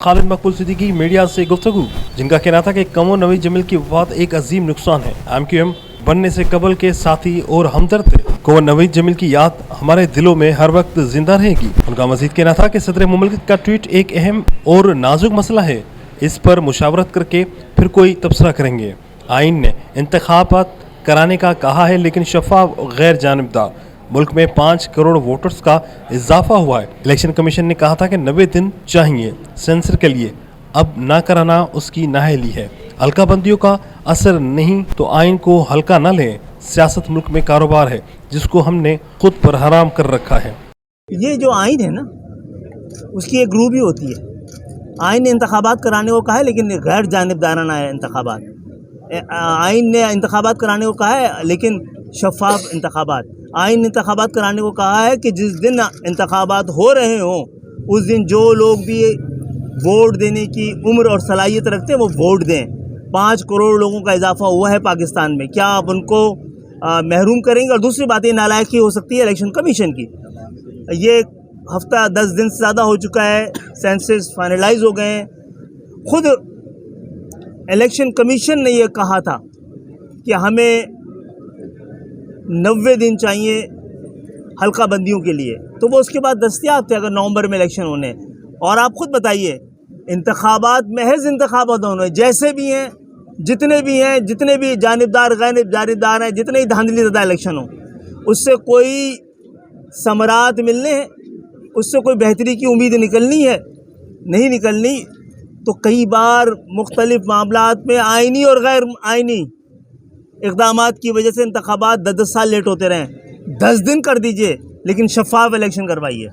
खालिद मकबूल Siddiqui media से गुफ्तगू, जिनका कहना था कि कमर नवीद जमील की वफात एक अजीम नुकसान है। MQM बनने से कबल के साथी और हमदर्द थे। कमर नवीद जमील की याद हमारे दिलों में हर वक्त जिंदा रहेगी। उनका मजीद कहना था कि सदर मुमलिकत का ट्वीट एक अहम और नाजुक मसला है, इस पर मुशावरत करके फिर कोई तबसरा करेंगे। आइन ने इंतखाबात कराने का कहा है, लेकिन शफाफ और गैर जानिबदार। मुल्क में 5 करोड़ वोटर्स का इजाफा हुआ है। इलेक्शन कमीशन ने कहा था कि 90 दिन चाहिए सेंसर के लिए, अब ना कराना उसकी नाअहली है। हल्का बंदियों का असर नहीं तो आइन को हल्का न लें। सियासत मुल्क में कारोबार है जिसको हमने खुद पर हराम कर रखा है। ये जो आइन है ना, उसकी एक ग्रुप ही होती है। आइन ने इंतखाबात कराने को कहा है, लेकिन गैर जानिबदाराना है इंतखाबात। आइन ने इंतखाबात कराने को कहा है, लेकिन शफाफ इंतखाबात। आइन ने इंतखाबात कराने को कहा है कि जिस दिन इंतखाबात हो रहे हों उस दिन जो लोग भी वोट देने की उम्र और सलाहियत रखते हैं वो वोट दें। 5 करोड़ लोगों का इजाफा हुआ है पाकिस्तान में, क्या आप उनको महरूम करेंगे? और दूसरी बात ये नालायकी हो सकती है इलेक्शन कमीशन की। ये हफ्ता 10 दिन से ज़्यादा हो चुका है, सेंसस फाइनलाइज हो गए हैं। खुद इलेक्शन कमीशन ने यह कहा था कि हमें 90 दिन चाहिए हल्का बंदियों के लिए, तो वो उसके बाद दस्तयाब थे अगर नवंबर में इलेक्शन होने। और आप खुद बताइए, इंतखाबात महज इंतखाबात होने, जैसे भी हैं, जितने भी जानिबदार गैर जानिबदार हैं, जितने ही धांधली ज़दा इलेक्शन हो, उससे कोई समरात मिलने हैं, उससे कोई बेहतरी की उम्मीद निकलनी है, नहीं निकलनी। तो कई बार मुख्तलिफ मामलात में आइनी और गैर आइनी इक़दामात की वजह से इंतखाबात 10 साल लेट होते रहे। 10 दिन कर दीजिए, लेकिन शफाफ इलेक्शन करवाइए।